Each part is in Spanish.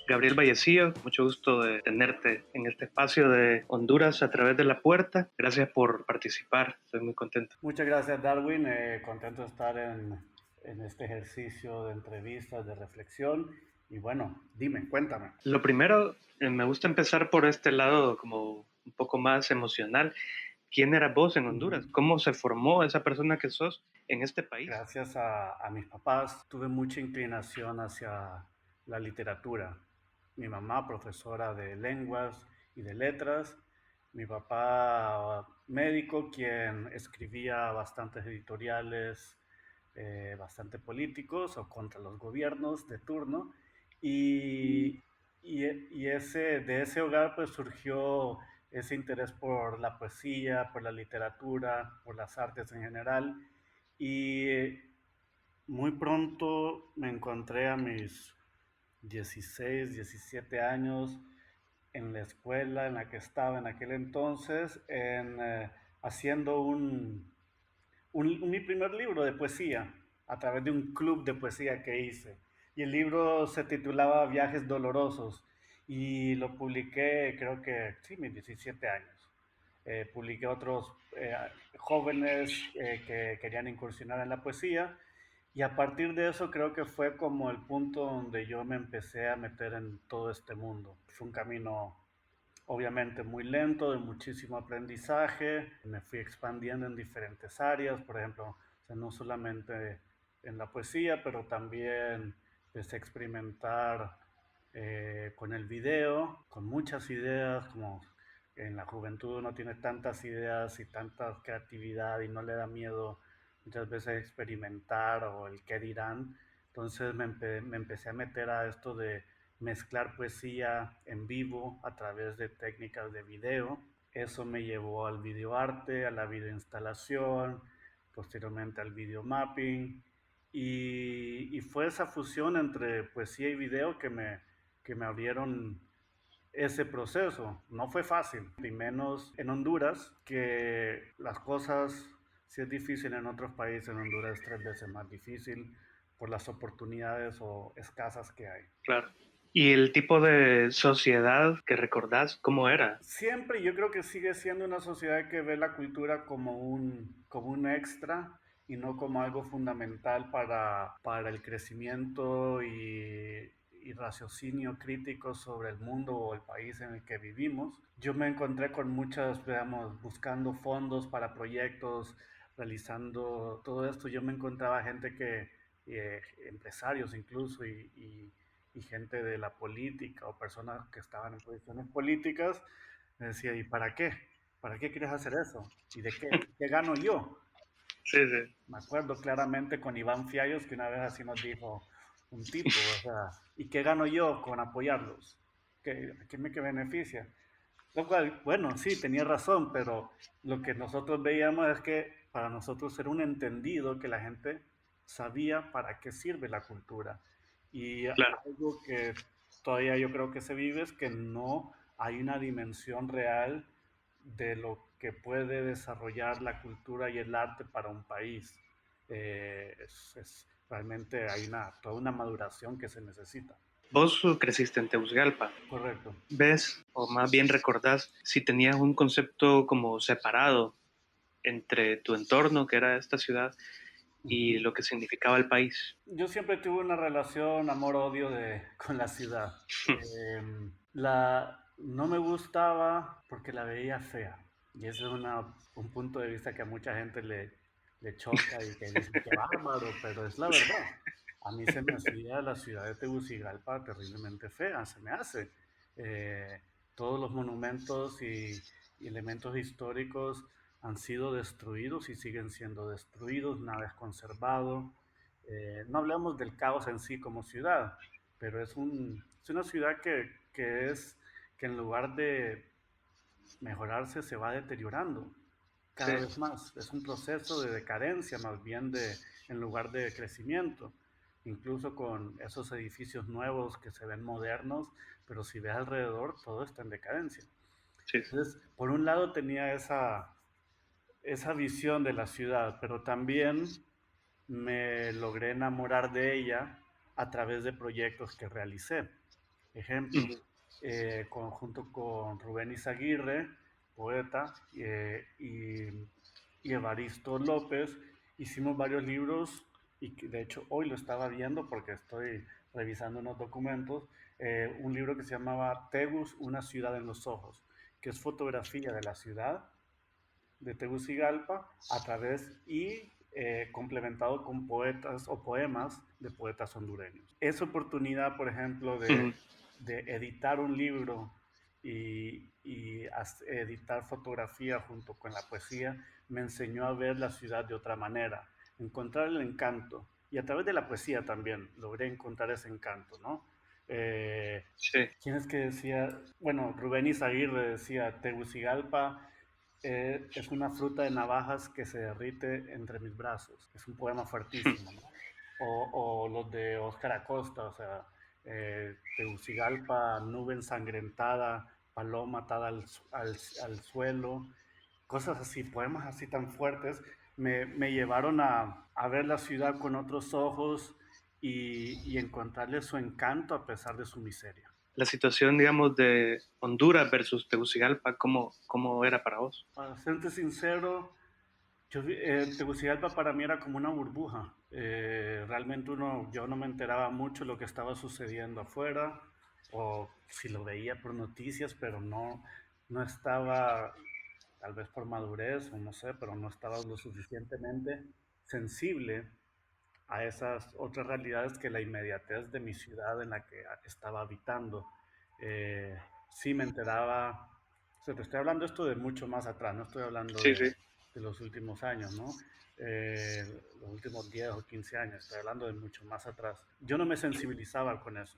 Gabriel Vallecillo, mucho gusto de tenerte en este espacio de Honduras a través de la puerta. Gracias por participar, estoy muy contento. Muchas gracias, Darwin. Contento de estar en este ejercicio de entrevistas, de reflexión. Y bueno, dime, cuéntame. Lo primero, me gusta empezar por este lado como un poco más emocional. ¿Quién eras vos en Honduras? Ujú. ¿Cómo se formó esa persona que sos en este país? Gracias a mis papás tuve mucha inclinación hacia la literatura. Mi mamá, profesora de lenguas y de letras. Mi papá, médico, quien escribía bastantes editoriales, bastante políticos o contra los gobiernos de turno. Y, de ese hogar pues surgió ese interés por la poesía, por la literatura, por las artes en general. Y muy pronto me encontré a mis 16, 17 años en la escuela en la que estaba en aquel entonces, haciendo mi primer libro de poesía a través de un club de poesía que hice. Y el libro se titulaba Viajes Dolorosos y lo publiqué creo que, sí, mis 17 años. Publiqué otros jóvenes que querían incursionar en la poesía y a partir de eso creo que fue como el punto donde yo me empecé a meter en todo este mundo. Fue un camino obviamente muy lento, de muchísimo aprendizaje. Me fui expandiendo en diferentes áreas, por ejemplo, o sea, no solamente en la poesía, pero también empecé a experimentar con el video, con muchas ideas, como en la juventud uno tiene tantas ideas y tanta creatividad y no le da miedo muchas veces experimentar o el qué dirán. Entonces me empecé a meter a esto de mezclar poesía en vivo a través de técnicas de video. Eso me llevó al videoarte, a la videoinstalación, posteriormente al videomapping. Y fue esa fusión entre poesía y video que me abrieron ese proceso. No fue fácil, y menos en Honduras, que las cosas, si es difícil en otros países, en Honduras es 3 veces más difícil por las oportunidades o escasas que hay. Claro. ¿Y el tipo de sociedad que recordás, cómo era? Siempre yo creo que sigue siendo una sociedad que ve la cultura como un extra y no como algo fundamental para el crecimiento y raciocinio crítico sobre el mundo o el país en el que vivimos. Yo me encontré con muchas, digamos, buscando fondos para proyectos, realizando todo esto. Yo me encontraba gente empresarios incluso y gente de la política o personas que estaban en posiciones políticas, me decía, ¿y para qué? ¿Para qué quieres hacer eso? ¿Y de qué gano yo? Sí, sí. Me acuerdo claramente con Iván Fiallos que una vez así nos dijo un tipo, o sea, ¿y qué gano yo con apoyarlos? ¿Qué me que beneficia? Lo cual, bueno, sí, tenía razón, pero lo que nosotros veíamos es que para nosotros era un entendido que la gente sabía para qué sirve la cultura. Y Claro. algo que todavía yo creo que se vive es que no hay una dimensión real de lo que puede desarrollar la cultura y el arte para un país. Realmente hay toda una maduración que se necesita. Vos creciste en Tegucigalpa. Correcto. ¿Ves, o más bien recordás, si tenías un concepto como separado entre tu entorno, que era esta ciudad, y Ujú. lo que significaba el país? Yo siempre tuve una relación amor-odio con la ciudad. No me gustaba porque la veía fea. Y ese es un punto de vista que a mucha gente le choca y que dicen que bárbaro, pero es la verdad. A mí se me hacía la ciudad de Tegucigalpa terriblemente fea, se me hace. Eh, Todos los monumentos y elementos históricos han sido destruidos y siguen siendo destruidos, nada es conservado. No hablamos del caos en sí como ciudad, pero es una ciudad que en lugar de mejorarse se va deteriorando Sí, cada vez más. Es un proceso de decadencia más bien en lugar de crecimiento. Incluso con esos edificios nuevos que se ven modernos, pero si ves alrededor todo está en decadencia. sí, sí. Entonces, por un lado tenía esa visión de la ciudad, pero también me logré enamorar de ella a través de proyectos que realicé. ejemplo, junto con Rubén Izaguirre, poeta, y Evaristo López, hicimos varios libros y de hecho hoy lo estaba viendo porque estoy revisando unos documentos, un libro que se llamaba Tegus, una ciudad en los ojos, que es fotografía de la ciudad de Tegucigalpa a través complementado con poetas o poemas de poetas hondureños. Esa oportunidad, por ejemplo, Ujú. de editar un libro editar fotografía junto con la poesía me enseñó a ver la ciudad de otra manera, encontrar el encanto. Y a través de la poesía también logré encontrar ese encanto, ¿no? Eh, Sí. ¿Quién es que decía? Bueno, Rubén Izaguirre decía, Tegucigalpa es una fruta de navajas que se derrite entre mis brazos. Es un poema fuertísimo, ¿no? O los de Óscar Acosta, o sea, Tegucigalpa, nube ensangrentada, paloma atada al suelo, cosas así, poemas así tan fuertes, me llevaron a ver la ciudad con otros ojos y encontrarle su encanto a pesar de su miseria. La situación, digamos, de Honduras versus Tegucigalpa, ¿cómo era para vos? Para serte sincero, Tegucigalpa para mí era como una burbuja. Realmente yo no me enteraba mucho de lo que estaba sucediendo afuera, o si lo veía por noticias, pero no estaba, tal vez por madurez o no sé, pero no estaba lo suficientemente sensible a esas otras realidades que la inmediatez de mi ciudad en la que estaba habitando. Sí me enteraba, o sea, te estoy hablando esto de mucho más atrás, no estoy hablando Sí, sí. de los últimos años, ¿no? Los últimos 10 o 15 años, estoy hablando de mucho más atrás. Yo no me sensibilizaba con eso.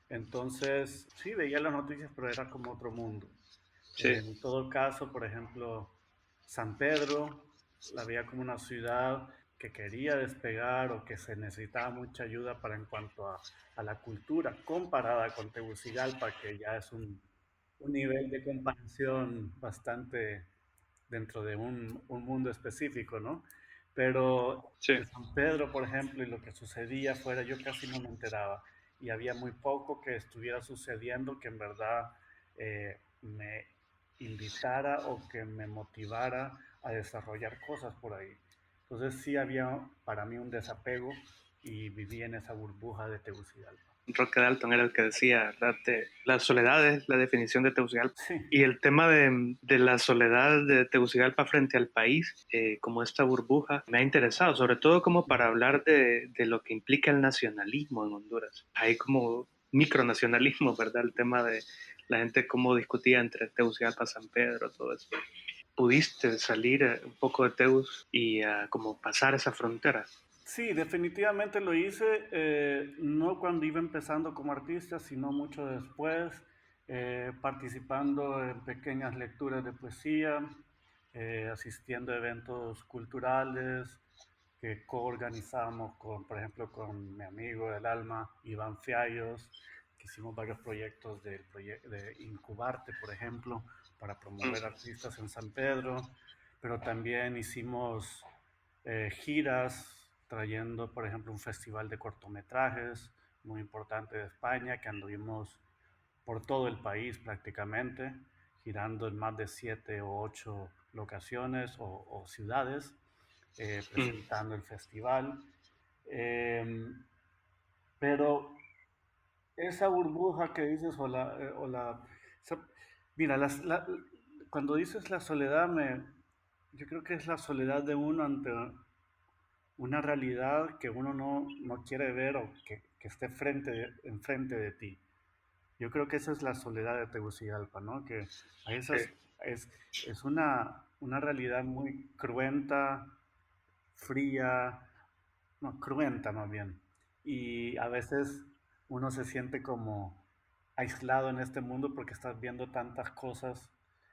Entonces, sí, veía las noticias, pero era como otro mundo. Sí. En todo caso, por ejemplo, San Pedro la veía como una ciudad que quería despegar o que se necesitaba mucha ayuda para en cuanto a la cultura, comparada con Tegucigalpa, que ya es un nivel de comparación bastante dentro de un mundo específico, ¿no? Pero Sí. de San Pedro, por ejemplo, y lo que sucedía afuera, yo casi no me enteraba. Y había muy poco que estuviera sucediendo que en verdad me invitara o que me motivara a desarrollar cosas por ahí. Entonces sí había para mí un desapego y viví en esa burbuja de Tegucigalpa. Roque Dalton era el que decía, ¿verdad? La soledad es la definición de Tegucigalpa. Sí, Y el tema de la soledad de Tegucigalpa frente al país, como esta burbuja, me ha interesado, sobre todo como para hablar de lo que implica el nacionalismo en Honduras. Hay como micronacionalismo, ¿verdad? El tema de la gente cómo discutía entre Tegucigalpa, San Pedro, todo eso. ¿Pudiste salir un poco de Tegus y como pasar esa frontera? sí, definitivamente lo hice, no cuando iba empezando como artista, sino mucho después, participando en pequeñas lecturas de poesía, asistiendo a eventos culturales que coorganizamos con, por ejemplo, con mi amigo del alma, Iván Fiallos, que hicimos varios proyectos de Incubarte, por ejemplo, para Mm. promover artistas en San Pedro, pero también hicimos giras trayendo, por ejemplo, un festival de cortometrajes muy importante de España, que anduvimos por todo el país prácticamente, girando en más de 7 u 8 locaciones o ciudades, Mm. presentando el festival. Eh, pero esa burbuja que dices, mira, cuando dices la soledad, yo creo que es la soledad de uno ante una realidad que uno no quiere ver o que esté enfrente de ti. Yo creo que esa es la soledad de Tegucigalpa, ¿no? Que a Sí. esas, es una realidad muy cruenta, fría, no, cruenta más bien. Y a veces uno se siente como aislado en este mundo porque estás viendo tantas cosas.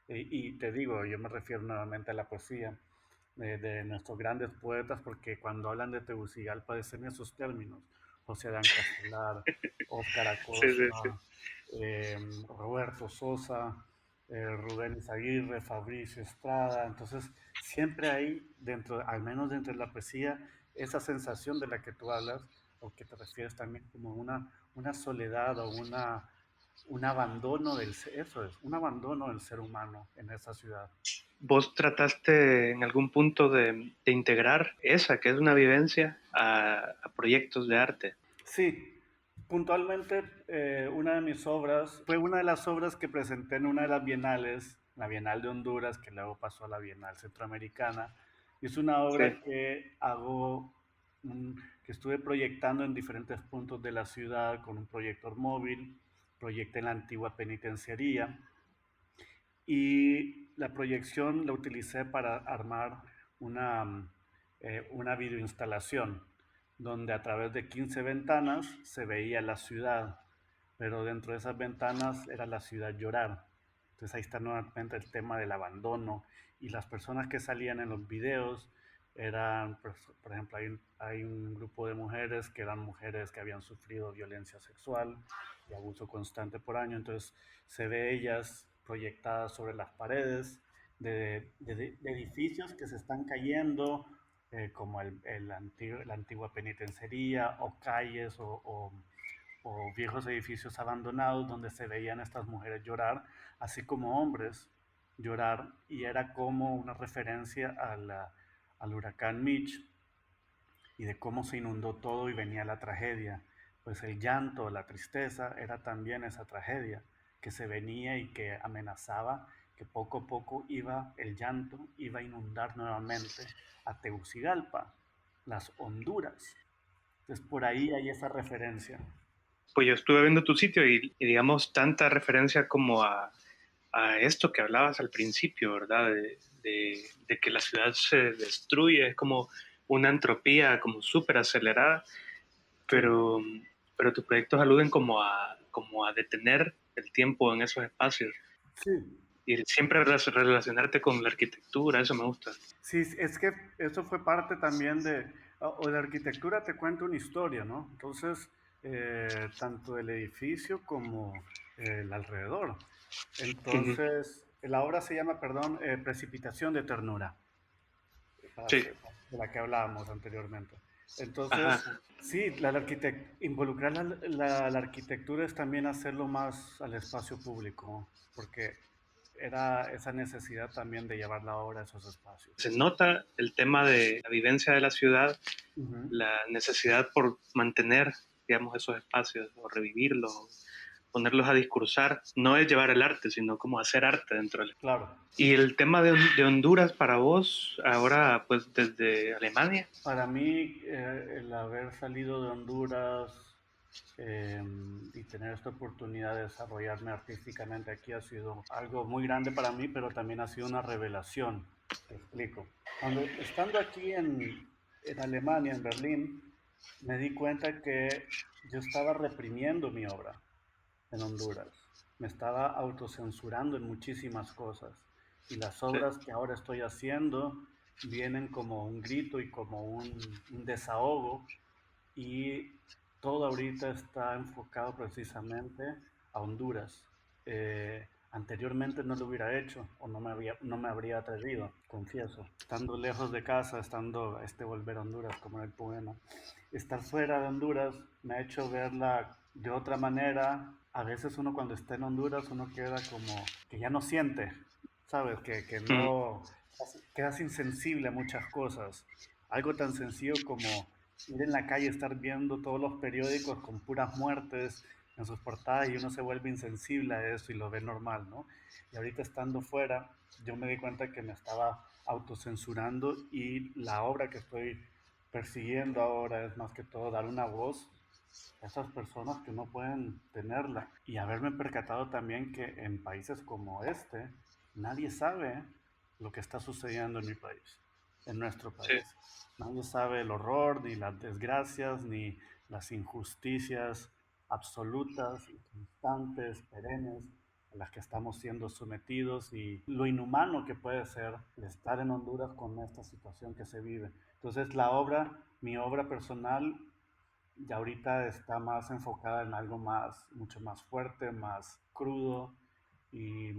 Y te digo, yo me refiero nuevamente a la poesía de nuestros grandes poetas, porque cuando hablan de Tegucigalpa es en esos términos. José Adán Castelar, Óscar Sí, sí, sí. Acosta, Roberto Sosa, Rubén Izaguirre, Fabricio Estrada. Entonces, siempre hay, al menos dentro de la poesía, esa sensación de la que tú hablas, o que te refieres también como una soledad o un abandono eso es, un abandono del ser humano en esa ciudad. ¿Vos trataste en algún punto de integrar esa, que es una vivencia, a proyectos de arte? Sí, puntualmente una de mis obras fue una de las obras que presenté en una de las bienales, la Bienal de Honduras, que luego pasó a la Bienal Centroamericana. Y es una Sí. obra que que estuve proyectando en diferentes puntos de la ciudad con un proyector móvil, proyecté en la antigua penitenciaría y la proyección la utilicé para armar una videoinstalación donde a través de 15 ventanas se veía la ciudad, pero dentro de esas ventanas era la ciudad llorar. Entonces ahí está nuevamente el tema del abandono y las personas que salían en los videos eran, por ejemplo, hay un grupo de mujeres que eran mujeres que habían sufrido violencia sexual y abuso constante por año, entonces se ve ellas proyectadas sobre las paredes de edificios que se están cayendo, como la antigua penitenciaría o calles o viejos edificios abandonados donde se veían estas mujeres llorar, así como hombres llorar, y era como una referencia al huracán Mitch y de cómo se inundó todo y venía la tragedia. Pues el llanto, la tristeza era también esa tragedia que se venía y que amenazaba que poco a poco el llanto iba a inundar nuevamente a Tegucigalpa, las Honduras. Entonces por ahí hay esa referencia. Pues yo estuve viendo tu sitio y digamos, tanta referencia como a esto que hablabas al principio, ¿verdad? De que la ciudad se destruye, es como una entropía como súper acelerada, Sí, pero, pero tus proyectos aluden como a detener el tiempo en esos espacios sí, y siempre relacionarte con la arquitectura, eso me gusta. sí, es que eso fue parte también o de arquitectura te cuento una historia, ¿no? Entonces, tanto del edificio como el alrededor. Ujú. Entonces, la obra se llama, perdón, Precipitación de Ternura, Sí, de la que hablábamos anteriormente. Entonces, ajá. sí, involucrar la arquitectura es también hacerlo más al espacio público, porque era esa necesidad también de llevar la obra a esos espacios. Se nota el tema de la vivencia de la ciudad, Ujú. la necesidad por mantener, digamos, esos espacios o revivirlos, ponerlos a discursar. No es llevar el arte, sino como hacer arte dentro del... Claro, Y el tema de Honduras para vos, ahora pues desde Alemania. para mí el haber salido de Honduras eh, y tener esta oportunidad de desarrollarme artísticamente aquí ha sido algo muy grande para mí, pero también ha sido una revelación. Te explico. Estando aquí en Alemania, en Berlín, me di cuenta que yo estaba reprimiendo mi obra en Honduras. Me estaba autocensurando en muchísimas cosas. Y las Sí. obras que ahora estoy haciendo vienen como un grito y como un desahogo. Y todo ahorita está enfocado precisamente a Honduras. Anteriormente no lo hubiera hecho o no me habría atrevido, confieso. Estando lejos de casa, estando volver a Honduras como en el poema. Estar fuera de Honduras me ha hecho verla de otra manera. A veces uno cuando está en Honduras uno queda como que ya no siente, ¿sabes? Que Mm. no, quedas insensible a muchas cosas. Algo tan sencillo como ir en la calle, estar viendo todos los periódicos con puras muertes en sus portadas y uno se vuelve insensible a eso y lo ve normal, ¿no? Y ahorita estando fuera, yo me di cuenta que me estaba autocensurando y la obra que estoy persiguiendo ahora es más que todo dar una voz a esas personas que no pueden tenerla y haberme percatado también que en países como este nadie sabe lo que está sucediendo en mi país, en nuestro Sí. país. Nadie sabe el horror, ni las desgracias, ni las injusticias absolutas y constantes, perennes, a las que estamos siendo sometidos y lo inhumano que puede ser estar en Honduras con esta situación que se vive. Entonces mi obra personal, ya ahorita está más enfocada en algo mucho más fuerte, más crudo y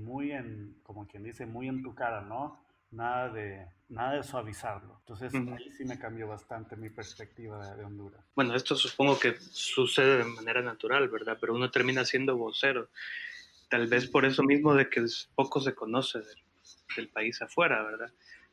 como quien dice, muy en tu cara, ¿no? nada de suavizarlo. Entonces Ujú. ahí sí me cambió bastante mi perspectiva de Honduras. Bueno, esto supongo que sucede de manera natural, ¿verdad? Pero uno termina siendo vocero, tal vez por eso mismo de que poco se conoce del país afuera, ¿verdad?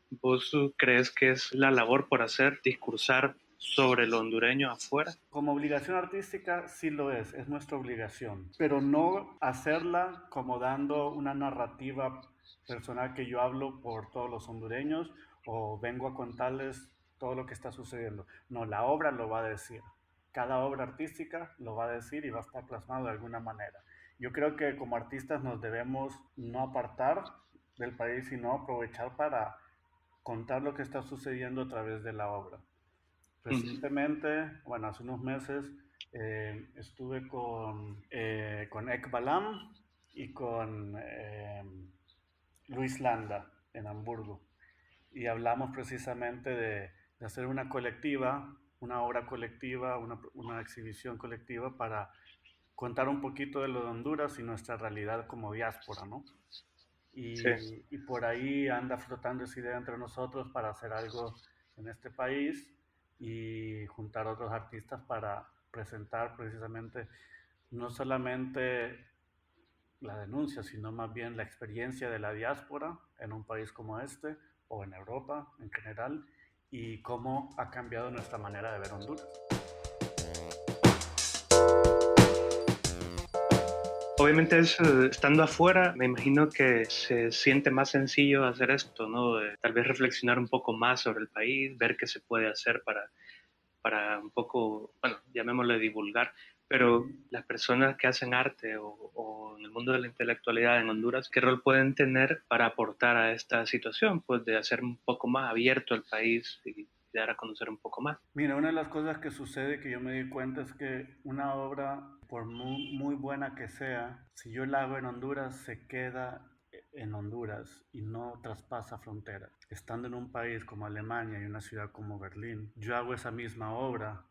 ¿Vos crees que es la labor por hacer, discursar sobre lo hondureño afuera? Como obligación artística sí lo es nuestra obligación, pero no hacerla como dando una narrativa personal que yo hablo por todos los hondureños o vengo a contarles todo lo que está sucediendo. No, la obra lo va a decir. Cada obra artística lo va a decir y va a estar plasmado de alguna manera. Yo creo que como artistas nos debemos no apartar del país, sino aprovechar para contar lo que está sucediendo a través de la obra. Ujú. Recientemente, bueno, hace unos meses, estuve con Ek Balam y con Luis Landa en Hamburgo y hablamos precisamente de hacer una colectiva, una obra colectiva, una exhibición colectiva para contar un poquito de lo de Honduras y nuestra realidad como diáspora, ¿no? Sí. Y por ahí anda flotando esa idea entre nosotros para hacer algo en este país y juntar a otros artistas para presentar precisamente no solamente la denuncia, sino más bien la experiencia de la diáspora en un país como este o en Europa en general y cómo ha cambiado nuestra manera de ver Honduras. Obviamente estando afuera, me imagino que se siente más sencillo hacer esto, ¿no? Tal vez reflexionar un poco más sobre el país, ver qué se puede hacer para un poco, bueno, llamémosle divulgar, pero Ujú. las personas que hacen arte o en el mundo de la intelectualidad en Honduras, ¿qué rol pueden tener para aportar a esta situación? Pues de hacer un poco más abierto el país y dar a conocer un poco más. Mira, una de las cosas que sucede que yo me di cuenta es que una obra, por muy buena que sea, si yo la hago en Honduras, se queda en Honduras y no traspasa fronteras. Estando en un país como Alemania y una ciudad como Berlín, yo hago esa misma obra,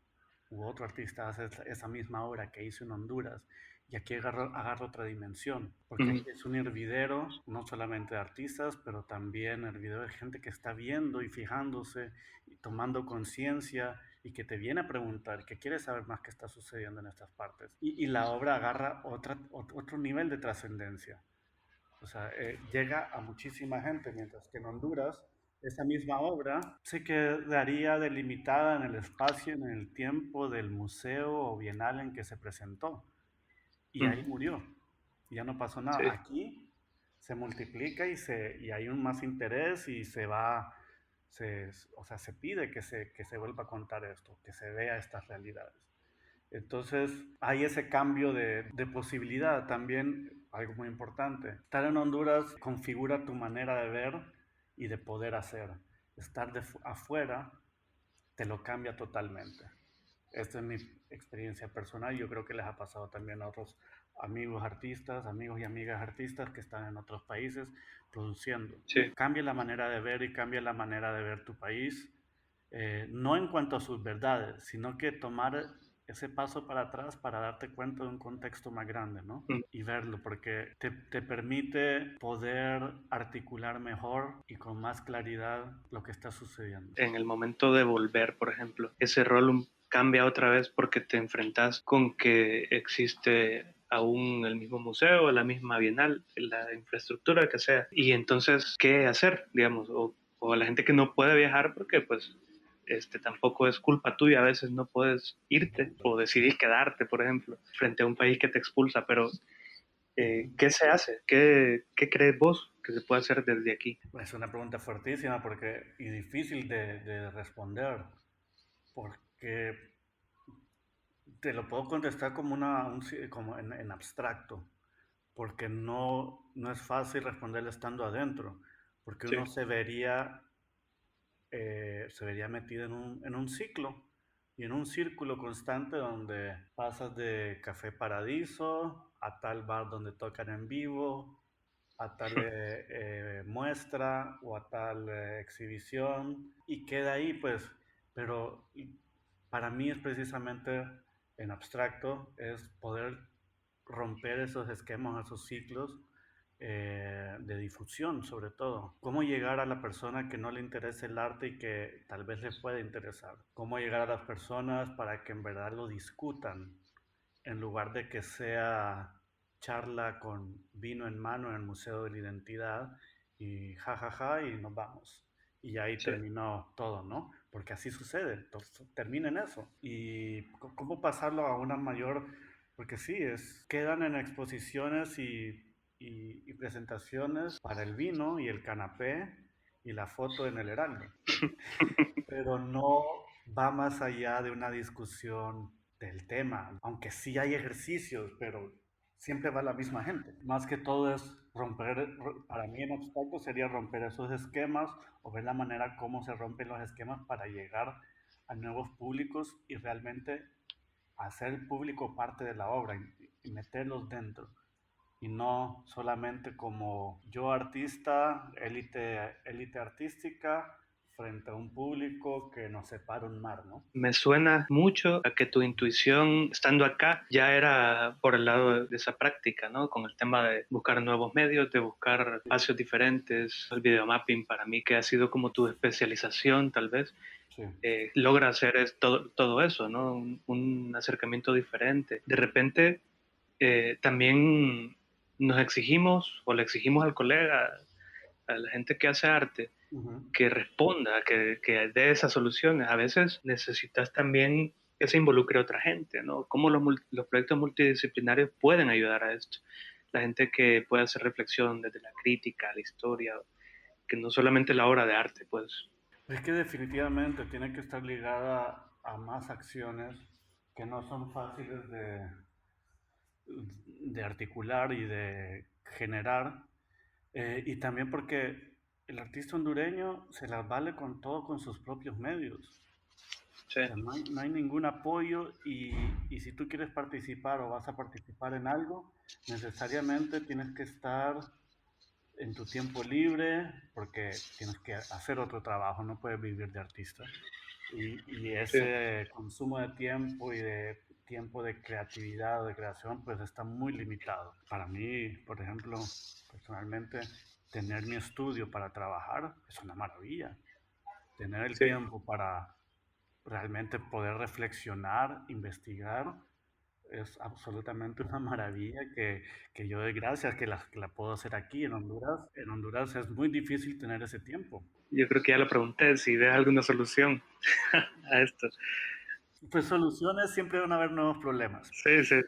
u otro artista hace esa misma obra que hizo en Honduras, y aquí agarro otra dimensión, porque Ujú, aquí es un hervidero, no solamente de artistas, pero también hervidero de gente que está viendo y fijándose y tomando conciencia y que te viene a preguntar, que quiere saber más qué está sucediendo en estas partes. Y la obra agarra otro nivel de trascendencia. O sea, llega a muchísima gente, mientras que en Honduras esa misma obra se quedaría delimitada en el espacio, en el tiempo del museo o bienal en que se presentó. Y ahí ujú. murió. Y ya no pasó nada. Sí. Aquí se multiplica y hay un más interés y se va, o sea, se pide que se vuelva a contar esto, que se vea estas realidades. Entonces, hay ese cambio de posibilidad también, algo muy importante. Estar en Honduras configura tu manera de ver y de poder hacer. Estar afuera te lo cambia totalmente. Esta es mi experiencia personal. Yo creo que les ha pasado también a otros amigos artistas, amigos y amigas artistas que están en otros países produciendo. Sí. Cambia la manera de ver y cambia la manera de ver tu país, no en cuanto a sus verdades, sino que tomar ese paso para atrás para darte cuenta de un contexto más grande, ¿no? Mm. Y verlo, porque te permite poder articular mejor y con más claridad lo que está sucediendo. En el momento de volver, por ejemplo, ese rol cambia otra vez porque te enfrentas con que existe aún el mismo museo, la misma bienal, la infraestructura que sea. Y entonces, ¿qué hacer? Digamos, o a la gente que no puede viajar porque pues tampoco es culpa tuya, a veces no puedes irte o decidir quedarte, por ejemplo, frente a un país que te expulsa, pero ¿qué se hace? ¿Qué crees vos que se puede hacer desde aquí? Es una pregunta fuertísima y difícil de responder, porque te lo puedo contestar como, como en abstracto, porque no es fácil responderle estando adentro, porque Sí. uno se vería metido en un ciclo y en un círculo constante donde pasas de Café Paradiso a tal bar donde tocan en vivo, a tal muestra o a tal exhibición y queda ahí pues, pero para mí es precisamente en abstracto, es poder romper esos esquemas, esos ciclos de difusión sobre todo. Cómo llegar a la persona que no le interesa el arte y que tal vez le pueda interesar. Cómo llegar a las personas para que en verdad lo discutan en lugar de que sea charla con vino en mano en el Museo de la Identidad y jajaja y nos vamos. Y ahí Sí. terminó todo, ¿no? Porque así sucede, entonces, termina en eso. Y cómo pasarlo a una mayor, porque sí, quedan en exposiciones y presentaciones para el vino y el canapé y la foto en el Heraldo, pero no va más allá de una discusión del tema, aunque sí hay ejercicios, pero siempre va la misma gente. Más que todo es para mí en abstracto sería romper esos esquemas o ver la manera cómo se rompen los esquemas para llegar a nuevos públicos y realmente hacer el público parte de la obra y meterlos dentro y no solamente como yo artista, élite artística, frente a un público que nos separa un mar, ¿no? Me suena mucho a que tu intuición, estando acá, ya era por el lado de esa práctica, ¿no? Con el tema de buscar nuevos medios, de buscar espacios diferentes. El videomapping para mí, que ha sido como tu especialización, tal vez, Sí. logra hacer todo eso, ¿no? Un acercamiento diferente. De repente, también nos exigimos, o le exigimos al colega, a la gente que hace arte, Ujú. que responda, que dé esas soluciones. A veces necesitas también que se involucre otra gente, ¿no? Cómo los proyectos multidisciplinarios pueden ayudar a esto. La gente que puede hacer reflexión desde la crítica, la historia, que no solamente la obra de arte, pues. Es que definitivamente tiene que estar ligada a más acciones que no son fáciles de articular y de generar. Y también porque el artista hondureño se las vale con todo con sus propios medios. Sí, O sea, no hay ningún apoyo y si tú quieres participar o vas a participar en algo, necesariamente tienes que estar en tu tiempo libre porque tienes que hacer otro trabajo, no puedes vivir de artista. Y sí. ese consumo de tiempo y de tiempo de creatividad o de creación pues está muy limitado. Para mí, por ejemplo, personalmente, tener mi estudio para trabajar es una maravilla. Tener el Sí. tiempo para realmente poder reflexionar, investigar, es absolutamente una maravilla que yo doy gracias que la puedo hacer aquí en Honduras. En Honduras es muy difícil tener ese tiempo. Yo creo que ya lo pregunté, si ves alguna solución a esto. Pues soluciones siempre van a haber nuevos problemas. Sí, sí.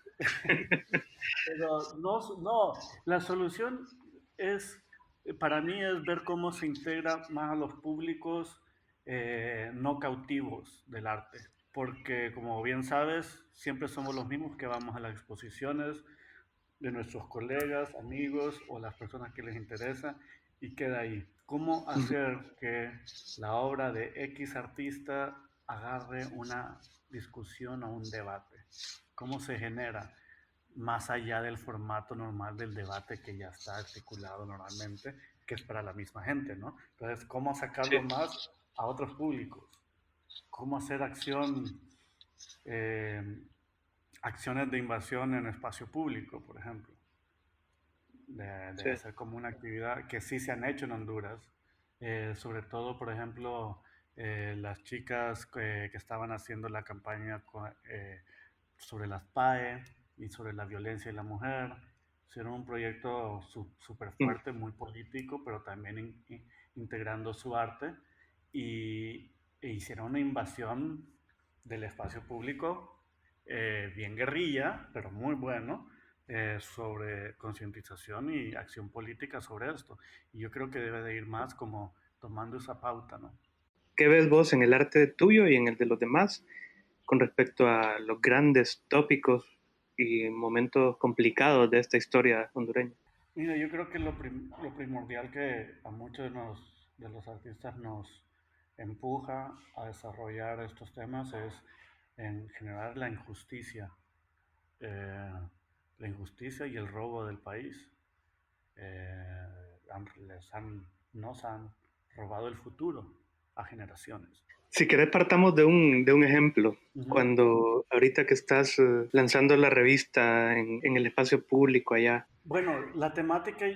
Pero no, la solución es, para mí, es ver cómo se integra más a los públicos no cautivos del arte. Porque, como bien sabes, siempre somos los mismos que vamos a las exposiciones de nuestros colegas, amigos o las personas que les interesa y queda ahí. ¿Cómo hacer que la obra de X artista agarre una discusión o un debate? ¿Cómo se genera? Más allá del formato normal del debate que ya está articulado normalmente, que es para la misma gente, ¿no? Entonces, ¿cómo Sí. sacarlo más a otros públicos? ¿Cómo hacer eh, acciones de invasión en espacio público, por ejemplo? De Sí. hacer como una actividad que sí se han hecho en Honduras, sobre todo, por ejemplo, las chicas que estaban haciendo la campaña sobre las PAE y sobre la violencia en la mujer. Hicieron un proyecto súper Mm. fuerte, muy político, pero también integrando su arte e hicieron una invasión del espacio público, bien guerrilla, pero muy bueno, sobre concientización y acción política sobre esto. Y yo creo que debe de ir más como tomando esa pauta, ¿no? ¿Qué ves vos en el arte tuyo y en el de los demás con respecto a los grandes tópicos y momentos complicados de esta historia hondureña? Mira, yo creo que lo primordial que a muchos de los artistas nos empuja a desarrollar estos temas es en general eh, la injusticia y el robo del país. Eh, nos han robado el futuro a generaciones. Si querés, partamos de un ejemplo. Ujú. Cuando ahorita que estás lanzando la revista en el espacio público allá. Bueno, la temática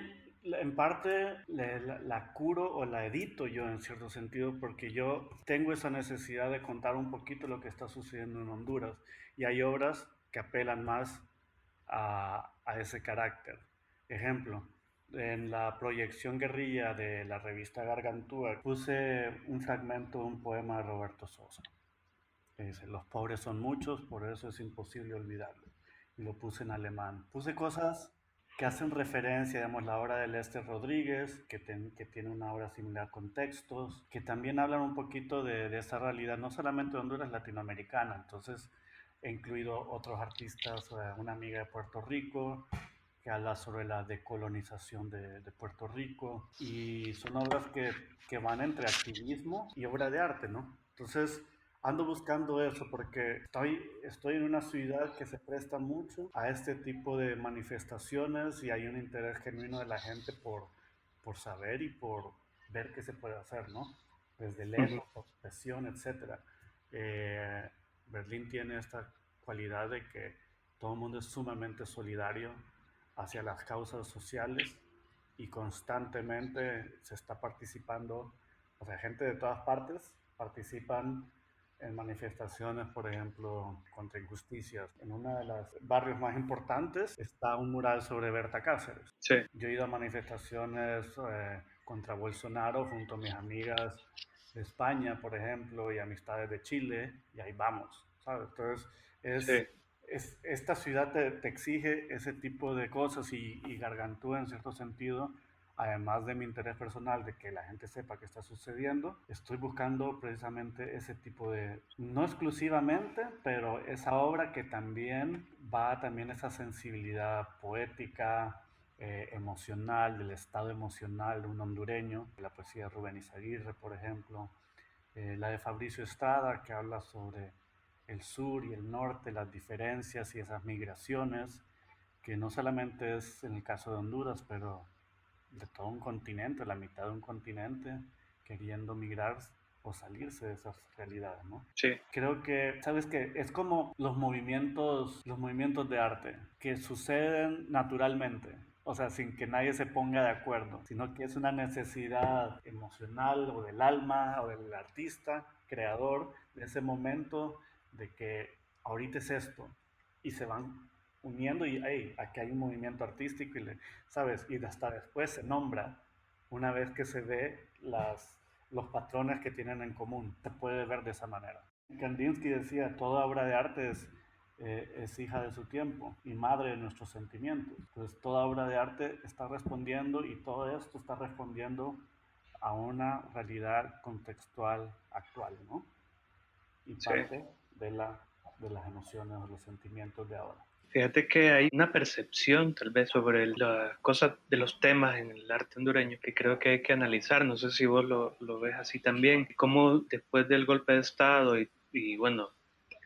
En parte la curo o la edito yo en cierto sentido porque yo tengo esa necesidad de contar un poquito lo que está sucediendo en Honduras y hay obras que apelan más a ese carácter. Ejemplo, en la proyección guerrilla de la revista Gargantúa puse un fragmento de un poema de Roberto Sosa que dice, los pobres son muchos, por eso es imposible olvidarlos. Y lo puse en alemán. Puse cosas que hacen referencia, digamos, la obra de Lester Rodríguez, que tiene una obra similar con textos, que también hablan un poquito de esa realidad, no solamente de Honduras, latinoamericana. Entonces, he incluido otros artistas, una amiga de Puerto Rico, que habla sobre la decolonización de Puerto Rico, y son obras que van entre activismo y obra de arte, ¿no? Entonces, ando buscando eso porque estoy en una ciudad que se presta mucho a este tipo de manifestaciones y hay un interés genuino de la gente por saber y por ver qué se puede hacer, ¿no? Desde Ujú. lejos, por presión, etc. Eh, Berlín tiene esta cualidad de que todo el mundo es sumamente solidario hacia las causas sociales y constantemente se está participando, o sea, gente de todas partes participan en manifestaciones, por ejemplo, contra injusticias. En uno de los barrios más importantes está un mural sobre Berta Cáceres. Sí, Yo he ido a manifestaciones contra Bolsonaro junto a mis amigas de España, por ejemplo, y amistades de Chile, y ahí vamos, ¿sabes? Entonces, sí. esta ciudad te exige ese tipo de cosas y Gargantúa, en cierto sentido, además de mi interés personal de que la gente sepa qué está sucediendo, estoy buscando precisamente ese tipo de, no exclusivamente, pero esa obra que también va también esa sensibilidad poética, emocional, del estado emocional de un hondureño, la poesía de Rubén Izaguirre, por ejemplo, la de Fabricio Estrada, que habla sobre el sur y el norte, las diferencias y esas migraciones, que no solamente es en el caso de Honduras, pero de todo un continente, la mitad de un continente, queriendo migrar o salirse de esas realidades, ¿no? Sí, Creo que, ¿sabes qué? Es como los movimientos de arte, que suceden naturalmente, o sea, sin que nadie se ponga de acuerdo, sino que es una necesidad emocional o del alma o del artista, creador, de ese momento de que ahorita es esto, y se van uniendo y, hey, aquí hay un movimiento artístico, y ¿sabes? Y hasta después se nombra, una vez que se ve los patrones que tienen en común, se puede ver de esa manera. Kandinsky decía, toda obra de arte es hija de su tiempo y madre de nuestros sentimientos. Entonces, toda obra de arte está respondiendo y todo esto está respondiendo a una realidad contextual actual, ¿no? Y sí. parte de las emociones o los sentimientos de ahora. Fíjate que hay una percepción tal vez sobre las cosas de los temas en el arte hondureño que creo que hay que analizar. No sé si vos lo ves así también. Cómo después del golpe de Estado y bueno,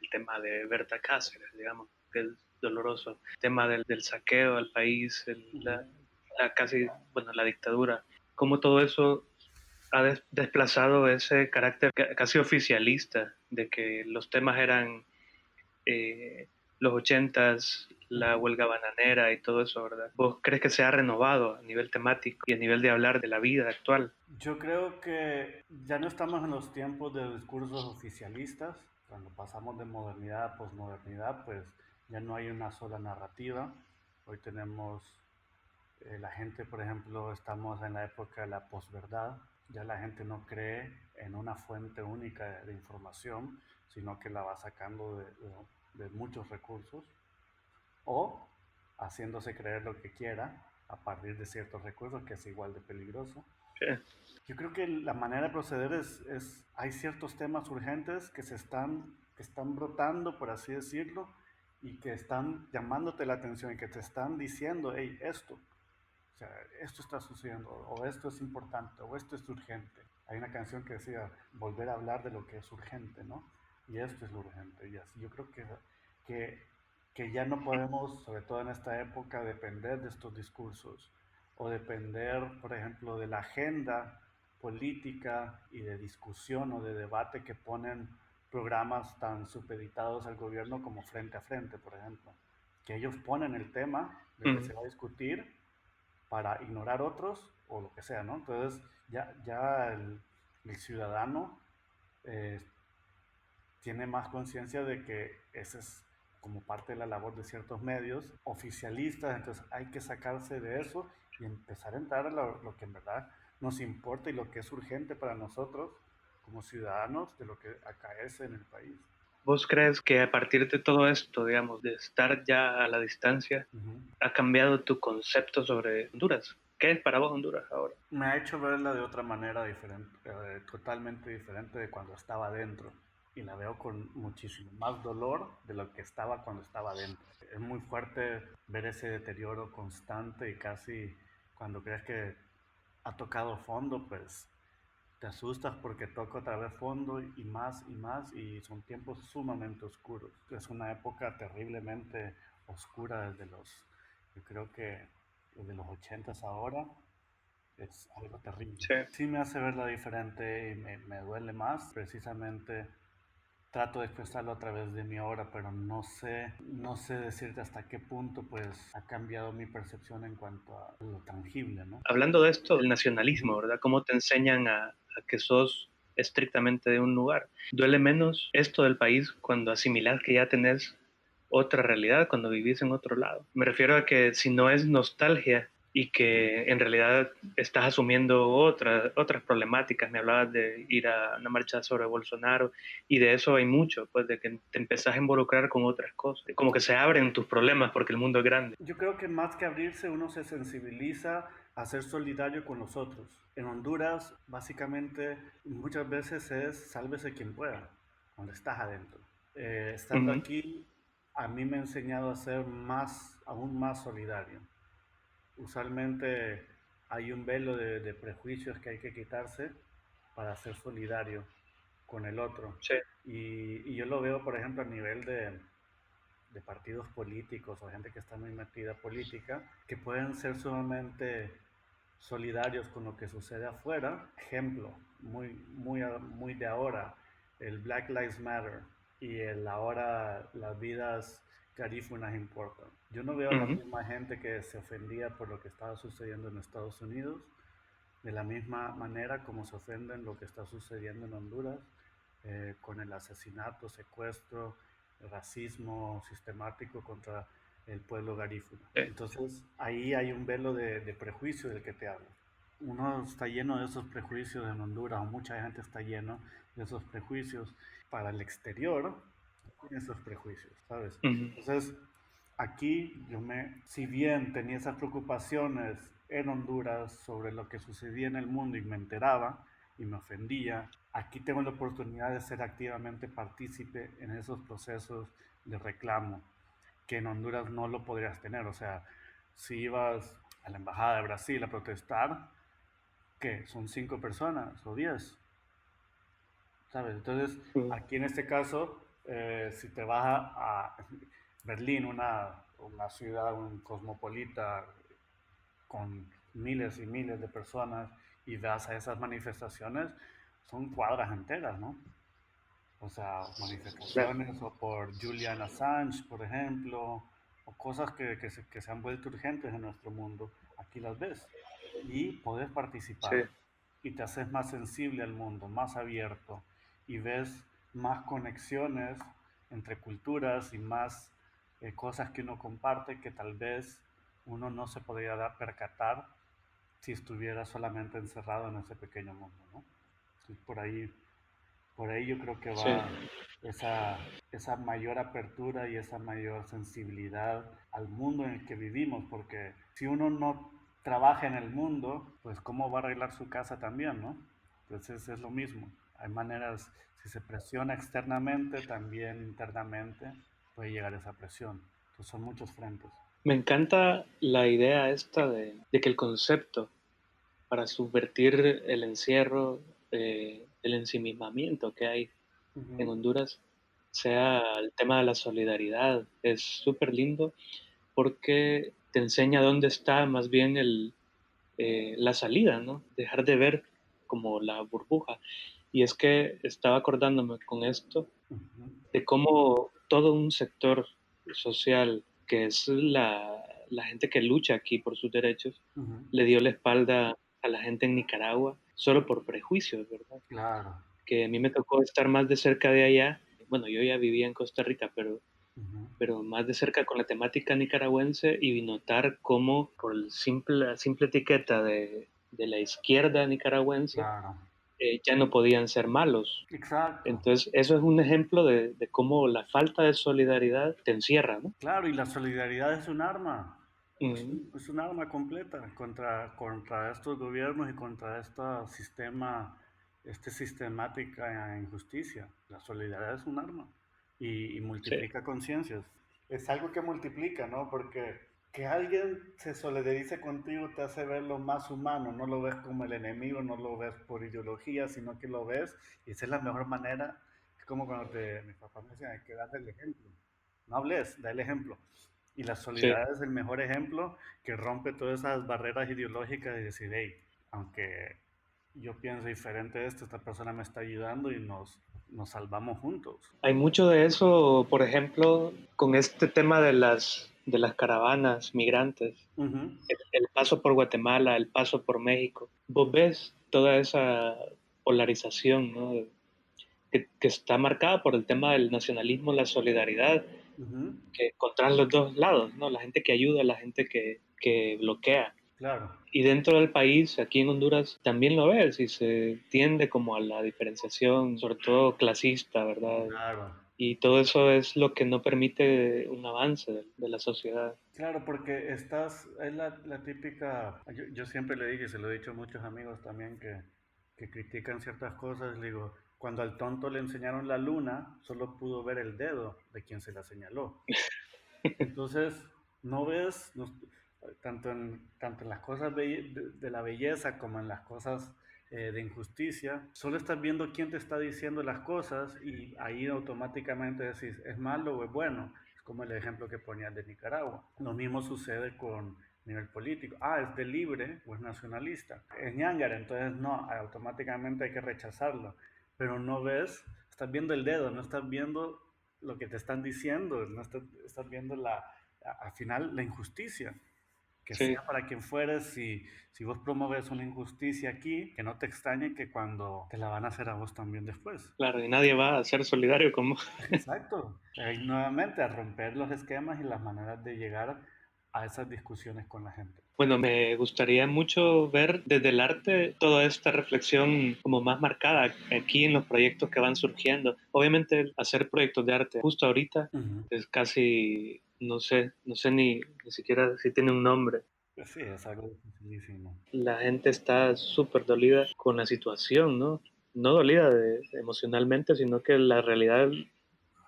el tema de Berta Cáceres, digamos, que es doloroso, el tema del saqueo al país, Ujú. la casi, bueno, la dictadura, cómo todo eso ha desplazado ese carácter casi oficialista de que los temas eran los ochentas, la Ujú. huelga bananera y todo eso, ¿verdad? ¿Vos crees que se ha renovado a nivel temático y a nivel de hablar de la vida actual? Yo creo que ya no estamos en los tiempos de discursos oficialistas. Cuando pasamos de modernidad a posmodernidad, pues ya no hay una sola narrativa. Hoy tenemos la gente, por ejemplo, estamos en la época de la posverdad. Ya la gente no cree en una fuente única de información, sino que la va sacando de muchos recursos o haciéndose creer lo que quiera a partir de ciertos recursos, que es igual de peligroso. Sí, Yo creo que la manera de proceder hay ciertos temas urgentes que están brotando, por así decirlo, y que están llamándote la atención y que te están diciendo, hey, esto, o sea, esto está sucediendo, o esto es importante, o esto es urgente. Hay una canción que decía, volver a hablar de lo que es urgente, ¿no? Y esto es lo urgente, y así yo creo que, que ya no podemos, sobre todo en esta época, depender de estos discursos, o depender, por ejemplo, de la agenda política y de discusión o de debate que ponen programas tan supeditados al gobierno como Frente a Frente, por ejemplo, que ellos ponen el tema de que ujú, se va a discutir para ignorar otros o lo que sea, ¿no? Entonces ya el ciudadano eh, tiene más conciencia de que ese es como parte de la labor de ciertos medios oficialistas, entonces hay que sacarse de eso y empezar a entrar a lo que en verdad nos importa y lo que es urgente para nosotros como ciudadanos de lo que acaece en el país. ¿Vos crees que a partir de todo esto, digamos, de estar ya a la distancia, Uh-huh. ha cambiado tu concepto sobre Honduras? ¿Qué es para vos Honduras ahora? Me ha hecho verla de otra manera diferente, totalmente diferente de cuando estaba dentro. Y la veo con muchísimo más dolor de lo que estaba cuando estaba dentro. Es muy fuerte ver ese deterioro constante y casi cuando crees que ha tocado fondo, pues te asustas porque toca otra vez fondo y más y son tiempos sumamente oscuros. Es una época terriblemente oscura yo creo que desde los 80s ahora es algo terrible. Sí. Sí me hace verla diferente y me duele más. Precisamente trato de expresarlo a través de mi obra, pero no sé decirte hasta qué punto pues ha cambiado mi percepción en cuanto a lo tangible, ¿no? Hablando de esto, del nacionalismo, Ujú. ¿verdad? ¿Cómo te enseñan a que sos estrictamente de un lugar? ¿Duele menos esto del país cuando asimilás que ya tenés otra realidad, cuando vivís en otro lado? Me refiero a que si no es nostalgia y que en realidad estás asumiendo otras problemáticas. Me hablabas de ir a una marcha sobre Bolsonaro y de eso hay mucho, pues de que te empezás a involucrar con otras cosas, como que se abren tus problemas porque el mundo es grande. Yo creo que más que abrirse, uno se sensibiliza a ser solidario con los otros. En Honduras, básicamente, muchas veces es sálvese quien pueda, cuando estás adentro. Estando Ujú. aquí, a mí me ha enseñado a ser más, aún más solidario. Usualmente hay un velo de prejuicios que hay que quitarse para ser solidario con el otro. Sí. Y yo lo veo, por ejemplo, a nivel de partidos políticos o gente que está muy metida política, que pueden ser sumamente solidarios con lo que sucede afuera. Ejemplo, muy de ahora, el Black Lives Matter y el ahora las vidas garífunas importan. Yo no veo a la Ujú. misma gente que se ofendía por lo que estaba sucediendo en Estados Unidos, de la misma manera como se ofenden lo que está sucediendo en Honduras, con el asesinato, secuestro, el racismo sistemático contra el pueblo garífuna. Entonces ahí hay un velo de prejuicio del que te hablo. Uno está lleno de esos prejuicios en Honduras, o mucha gente está lleno de esos prejuicios. Para el exterior, tiene esos prejuicios, ¿sabes? Ujú. Entonces, aquí si bien tenía esas preocupaciones en Honduras sobre lo que sucedía en el mundo y me enteraba y me ofendía, aquí tengo la oportunidad de ser activamente partícipe en esos procesos de reclamo que en Honduras no lo podrías tener. O sea, si ibas a la embajada de Brasil a protestar, ¿qué? Son 5 personas o 10, ¿sabes? Entonces, Ujú. aquí en este caso, si te vas a Berlín, una ciudad, un cosmopolita con miles y miles de personas y vas a esas manifestaciones, son cuadras enteras, ¿no? O sea, Claro. manifestaciones o por Julian Assange, por ejemplo, o cosas que se han vuelto urgentes en nuestro mundo, aquí las ves y podés Sí. participar y te haces más sensible al mundo, más abierto y ves más conexiones entre culturas y más cosas que uno comparte que tal vez uno no se podría percatar si estuviera solamente encerrado en ese pequeño mundo, ¿no? Entonces, por ahí yo creo que Sí. va esa mayor apertura y esa mayor sensibilidad al mundo en el que vivimos, porque si uno no trabaja en el mundo, pues cómo va a arreglar su casa también, ¿no? Entonces es lo mismo. Hay maneras, si se presiona externamente, también internamente puede llegar esa presión. Entonces son muchos frentes. Me encanta la idea esta de que el concepto para subvertir el encierro, el ensimismamiento que hay en Ujú. Honduras, sea el tema de la solidaridad. Es súper lindo porque te enseña dónde está más bien la salida, ¿no? Dejar de ver como la burbuja. Y es que estaba acordándome con esto Ujú. de cómo todo un sector social que es la gente que lucha aquí por sus derechos Ujú. le dio la espalda a la gente en Nicaragua solo por prejuicios, ¿verdad? Claro. Que a mí me tocó estar más de cerca de allá. Bueno, yo ya vivía en Costa Rica, Ujú. pero más de cerca con la temática nicaragüense y notar cómo por la simple etiqueta de la izquierda nicaragüense Claro. ya no podían ser malos. Exacto. Entonces, eso es un ejemplo de cómo la falta de solidaridad te encierra, ¿no? Claro, y la solidaridad es un arma. Ujú. Es un arma completa contra estos gobiernos y contra este sistemática injusticia. La solidaridad es un arma y Sí, multiplica conciencias. Es algo que multiplica, ¿no? Porque que alguien se solidarice contigo te hace verlo más humano, no lo ves como el enemigo, no lo ves por ideología, sino que lo ves y esa es la mejor manera. Es como cuando mi papá me decía, hay que darle el ejemplo. No hables, da el ejemplo. Y la sí. solidaridad es el mejor ejemplo que rompe todas esas barreras ideológicas y decir, hey, aunque yo pienso diferente de esto, esta persona me está ayudando y nos salvamos juntos. Hay mucho de eso, por ejemplo, con este tema de las caravanas migrantes, Ujú. el paso por Guatemala, el paso por México. Vos ves toda esa polarización, ¿no? Que está marcada por el tema del nacionalismo, la solidaridad, Ujú. que contra los dos lados, ¿no? La gente que ayuda, la gente que bloquea. Claro, Y dentro del país, aquí en Honduras, también lo ves y se tiende como a la diferenciación, sobre todo clasista, ¿verdad? claro. Y todo eso es lo que no permite un avance de la sociedad. Claro, porque es la típica, yo siempre le dije, y se lo he dicho a muchos amigos también que critican ciertas cosas, le digo, cuando al tonto le enseñaron la luna, solo pudo ver el dedo de quien se la señaló. Entonces, no ves, tanto en las cosas de la belleza como en las cosas de injusticia, solo estás viendo quién te está diciendo las cosas y ahí automáticamente decís, ¿es malo o es bueno? Es como el ejemplo que ponías de Nicaragua. Lo mismo sucede con nivel político. Ah, es de libre o es nacionalista. Es ñángara, entonces no, automáticamente hay que rechazarlo. Pero no ves, estás viendo el dedo, no estás viendo lo que te están diciendo, no estás viendo al final la injusticia, que Sí, sea para quien fueres, si vos promueves una injusticia aquí, que no te extrañe que cuando te la van a hacer a vos también después. claro, y nadie va a ser solidario como... Exacto. Y nuevamente a romper los esquemas y las maneras de llegar a esas discusiones con la gente. Bueno, me gustaría mucho ver desde el arte toda esta reflexión como más marcada aquí en los proyectos que van surgiendo. Obviamente hacer proyectos de arte justo ahorita Ujú. es casi, no sé ni siquiera si tiene un nombre. Pues sí, es algo dificilísimo. La gente está súper dolida con la situación, ¿no? No dolida emocionalmente, sino que la realidad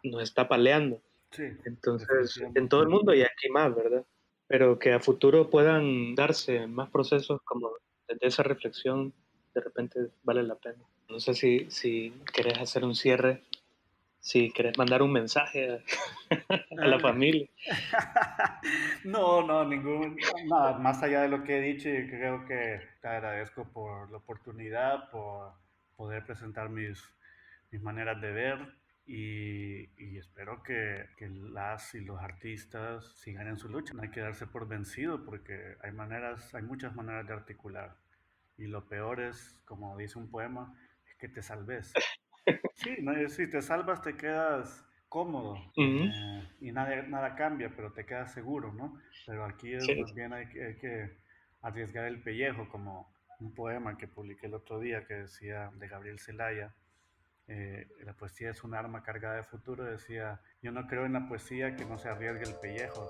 nos está paleando. Sí, Entonces, en definitivamente. todo el mundo y aquí más, ¿verdad? Pero que a futuro puedan darse más procesos como desde esa reflexión, de repente vale la pena. No sé si querés hacer un cierre, si querés mandar un mensaje a la familia. No, no, nada, más allá de lo que he dicho, yo creo que te agradezco por la oportunidad, por poder presentar mis maneras de ver y espero que las y los artistas sigan en su lucha. No hay que darse por vencido porque hay muchas maneras de articular y lo peor es, como dice un poema, es que te salves. Sí, no, si te salvas te quedas cómodo Ujú. y nada cambia, pero te quedas seguro, ¿no? Pero aquí es Sí, más bien hay que arriesgar el pellejo, como un poema que publiqué el otro día que decía de Gabriel Celaya, la poesía es un arma cargada de futuro, decía, yo no creo en la poesía que no se arriesgue el pellejo.